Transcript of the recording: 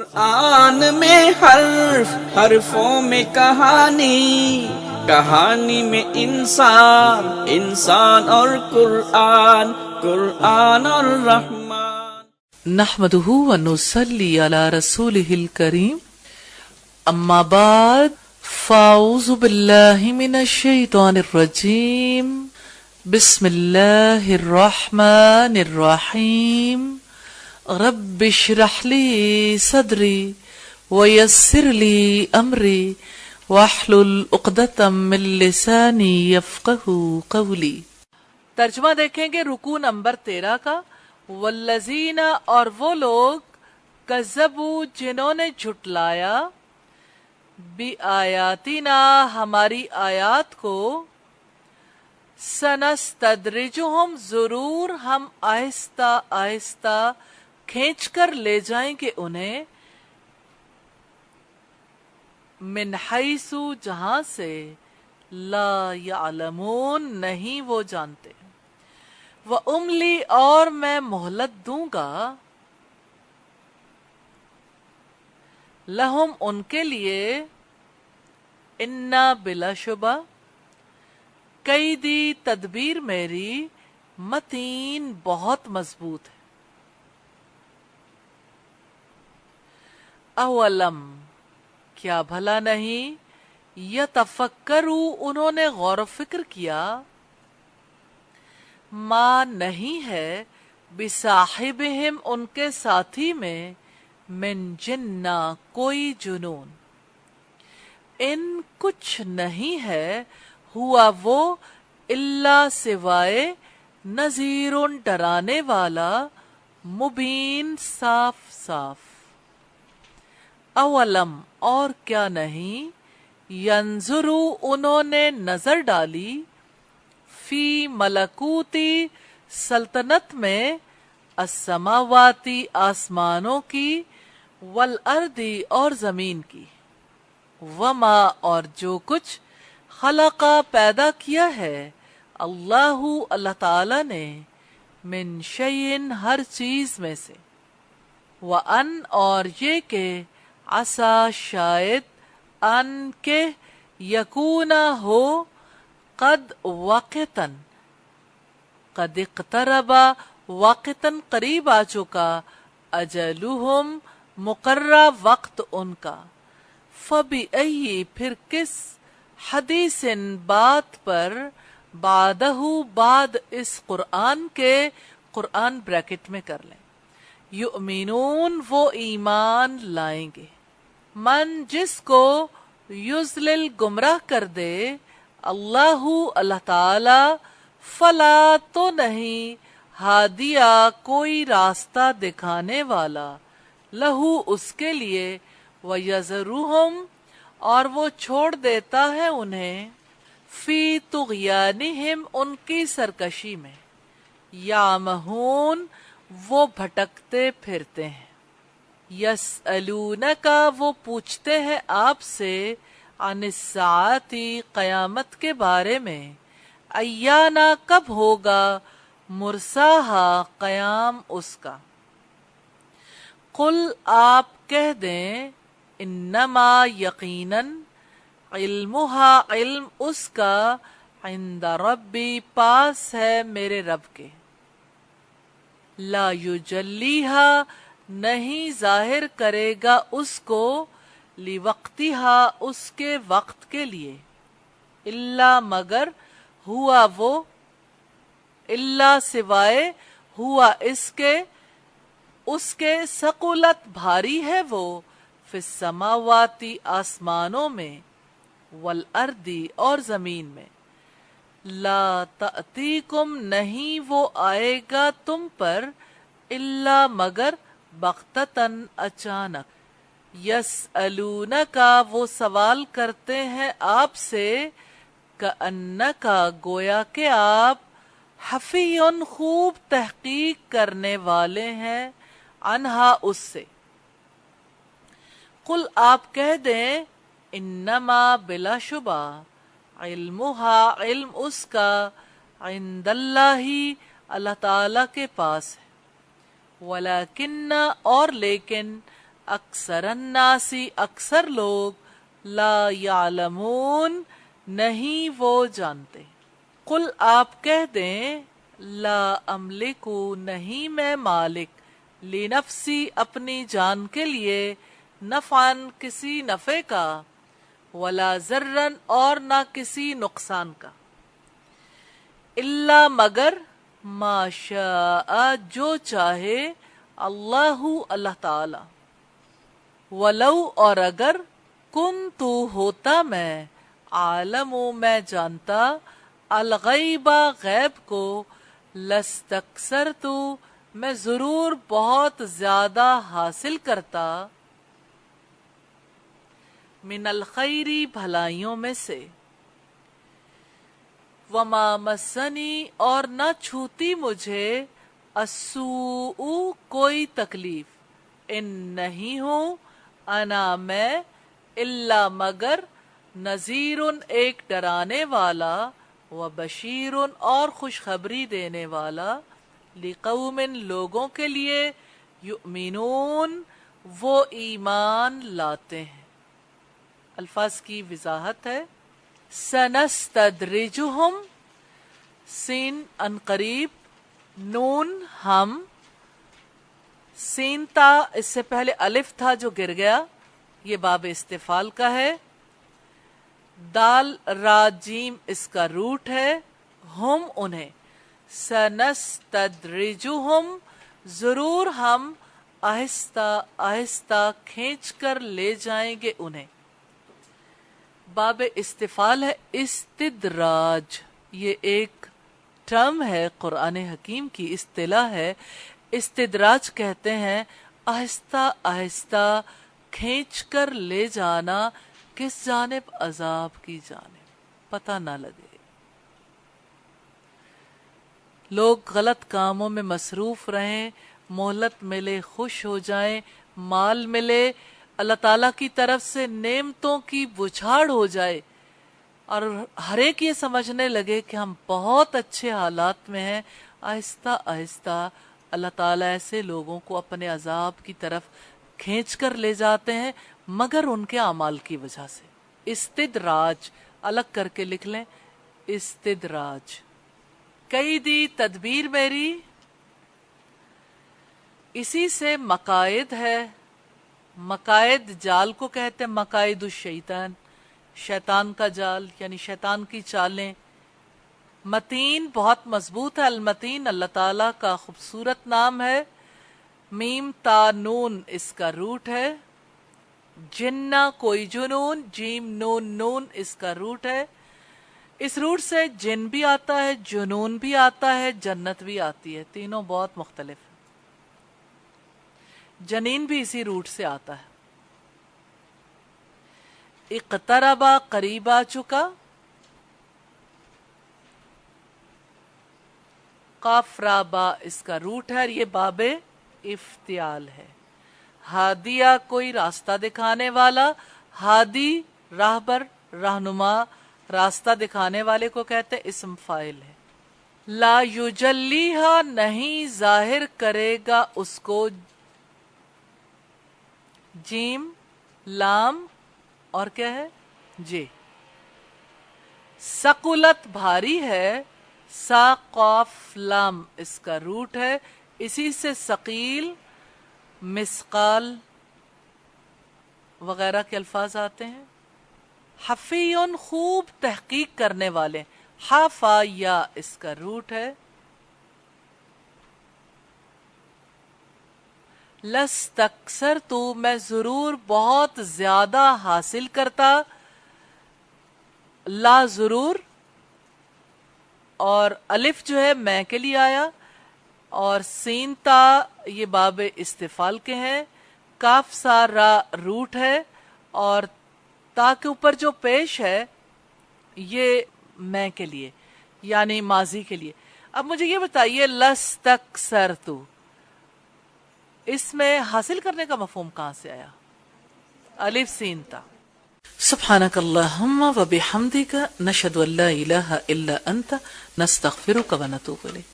قرآن میں حرف حرفوں میں کہانی، کہانی میں انسان، انسان اور قرآن، قرآن اور رحمان۔ نحمدہ ونصلی علی رسولہ الکریم، اما بعد فاعوذ باللہ من الشیطان الرجیم، بسم اللہ الرحمن الرحیم۔ رب اشرح لی صدری ویسر لی امری واحلل عقدۃ من لسانی یفقہوا قولی۔ ترجمہ دیکھیں گے رکوع نمبر 13 کا۔ والذین، اور وہ لوگ، کذبوا، جنہوں نے جھٹلایا، بآیاتنا، ہماری آیات کو، سنستدرجہم، ضرور ہم آہستہ آہستہ کھینچ کر لے جائیں گے انہیں، من حیث، جہاں سے، لا یعلمون، نہیں وہ جانتے، واملی، اور میں مہلت دوں گا، لہم، ان کے لیے، انا، بلا شبہ، قیدی، تدبیر میری، متین، بہت مضبوط ہے۔ اولم، کیا بھلا نہیں، یتفکروا، انہوں نے غور و فکر کیا، ما، نہیں ہے، بصاحبہم، ان کے ساتھی میں، من جنہ، کوئی جنون، ان، کچھ نہیں ہے، ہوا وہ، الا، سوائے، نذیر، ڈرانے والا، مبین، صاف صاف۔ اولم، اور کیا نہیں، ینظروا، انہوں نے نظر ڈالی، فی ملکوتی، سلطنت میں، السماواتی، آسمانوں کی، والارضی، اور زمین کی، وما، اور جو کچھ، خلقا، پیدا کیا ہے، اللہ، اللہ تعالی نے، من شیئن، ہر چیز میں سے، وان، اور یہ کہ، عسیٰ، شاید، ان کے، یکونا، ہو، قد، وقتاً، قد اقتربا، وقتاً، قریب آ چکا، اجلہم، مقررہ وقت ان کا، فبأئی، پھر کس، حدیث، بات پر، بعدہ، بعد اس قرآن کے، قرآن بریکٹ میں کر لیں، یؤمنون، وہ ایمان لائیں گے، من، جس کو، یضلل، گمراہ کر دے، اللہ، اللہ تعالی، فلا، تو نہیں، ہادیہ، کوئی راستہ دکھانے والا، لہو، اس کے لیے، ویذرہم، اور وہ چھوڑ دیتا ہے انہیں، فی طغیانہم، ان کی سرکشی میں، یعمہون، وہ بھٹکتے پھرتے ہیں، یسألونک، وہ پوچھتے ہیں آپ سے، عن الساعۃ، قیامت کے بارے میں، ایانا، کب ہوگا، مرساہا، قیام اس کا، قل، آپ کہہ دیں، انما، یقیناً، علمہا، علم اس کا، عند ربی، پاس ہے میرے رب کے، لا یجلیہا، نہیں ظاہر کرے گا اس کو، لوقتہا، اس کے وقت کے لیے، الا، مگر، ہوا وہ، الا، سوائے، ہوا اس کے، ثقلت، بھاری ہے وہ، فی السماواتی، آسمانوں میں، والارضی، اور زمین میں، لا تأتیکم، نہیں وہ آئے گا تم پر، الا، مگر، بغتتاً، اچانک، یسألونک، وہ سوال کرتے ہیں آپ سے، کأنک، گویا کہ آپ، حفی، خوب تحقیق کرنے والے ہیں، عنہا، اس سے، قل، آپ کہہ دیں، انما، بلا شبہ، علمہا، علم اس کا، عند اللہ، اللہ تعالی کے پاس ہے، ولیکن، اور لیکن، اکثر الناسی اکثر لوگ لا یعلمون نہیں وہ جانتے. قل آپ کہہ دیں لا املکو نہیں میں مالک لنفسی اپنی جان کے لیے نفعن کسی نفع کا ولا ضرن اور نہ کسی نقصان کا الا مگر ما شاء جو چاہے اللہ اللہ تعالی ولو اور اگر کنتو ہوتا میں عالم میں جانتا الغیبہ غیب کو لستکثرتو میں ضرور بہت زیادہ حاصل کرتا من الخیری بھلائیوں میں سے وما مسنی اور نہ چھوتی مجھے السوء کوئی تکلیف ان نہیں ہوں انا میں الا مگر نذیر ایک ڈرانے والا و بشیر اور خوشخبری دینے والا لقوم لوگوں کے لیے یؤمنون وہ ایمان لاتے ہیں. الفاظ کی وضاحت ہے سنستدرجہم سین ان قریب نون ہم سین تا اس سے پہلے الف تھا جو گر گیا یہ باب استفال کا ہے دال را جیم اس کا روٹ ہے ہم انہیں سنستدرجہم ضرور ہم آہستہ آہستہ کھینچ کر لے جائیں گے انہیں. باب استفال ہے استدراج یہ ایک ٹرم ہے قرآن حکیم کی اصطلاح ہے. استدراج کہتے ہیں آہستہ آہستہ کھینچ کر لے جانا کس جانب عذاب کی جانب پتہ نہ لگے. لوگ غلط کاموں میں مصروف رہیں مہلت ملے خوش ہو جائیں مال ملے اللہ تعالیٰ کی طرف سے نعمتوں کی بچھاڑ ہو جائے اور ہر ایک یہ سمجھنے لگے کہ ہم بہت اچھے حالات میں ہیں. آہستہ آہستہ اللہ تعالیٰ ایسے لوگوں کو اپنے عذاب کی طرف کھینچ کر لے جاتے ہیں مگر ان کے اعمال کی وجہ سے. استدراج الگ کر کے لکھ لیں استدراج. کئی دی تدبیر میری اسی سے مقاعد ہے. مقاعد جال کو کہتے ہیں مقاعد الشیطان شیطان کا جال یعنی شیطان کی چالیں. متین بہت مضبوط ہے. المتین اللہ تعالیٰ کا خوبصورت نام ہے. میم تا نون اس کا روٹ ہے. جنہ کوئی جنون جیم نون نون اس کا روٹ ہے. اس روٹ سے جن بھی آتا ہے جنون بھی آتا ہے جنت بھی آتی ہے. تینوں بہت مختلف ہیں. جنین بھی اسی روٹ سے آتا ہے. اقتربا قریب آ چکا. قاف را با اس کا روٹ ہے. یہ باب افتعال ہے. ہادیہ کوئی راستہ دکھانے والا. ہادی راہبر رہنما راستہ دکھانے والے کو کہتے اسم فاعل ہے. لا یجلیہا نہیں ظاہر کرے گا اس کو. جیم لام اور کیا ہے جی. ثقلت بھاری ہے. سا قاف لام اس کا روٹ ہے. اسی سے ثقیل مسقال وغیرہ کے الفاظ آتے ہیں. حفیون خوب تحقیق کرنے والے. حافا یا اس کا روٹ ہے. لستکثر تو میں ضرور بہت زیادہ حاصل کرتا. لا ضرور اور الف جو ہے میں کے لیے آیا اور سین تا یہ باب استفال کے ہیں. کاف سا را روٹ ہے اور تا کے اوپر جو پیش ہے یہ میں کے لیے یعنی ماضی کے لیے. اب مجھے یہ بتائیے لستکثرتو اس میں حاصل کرنے کا مفہوم کہاں سے آیا؟ الف سین تا. سبحانک اللہم و بحمدک نشہد ان لا الہ الا انت نستغفرک و نتوب الیک.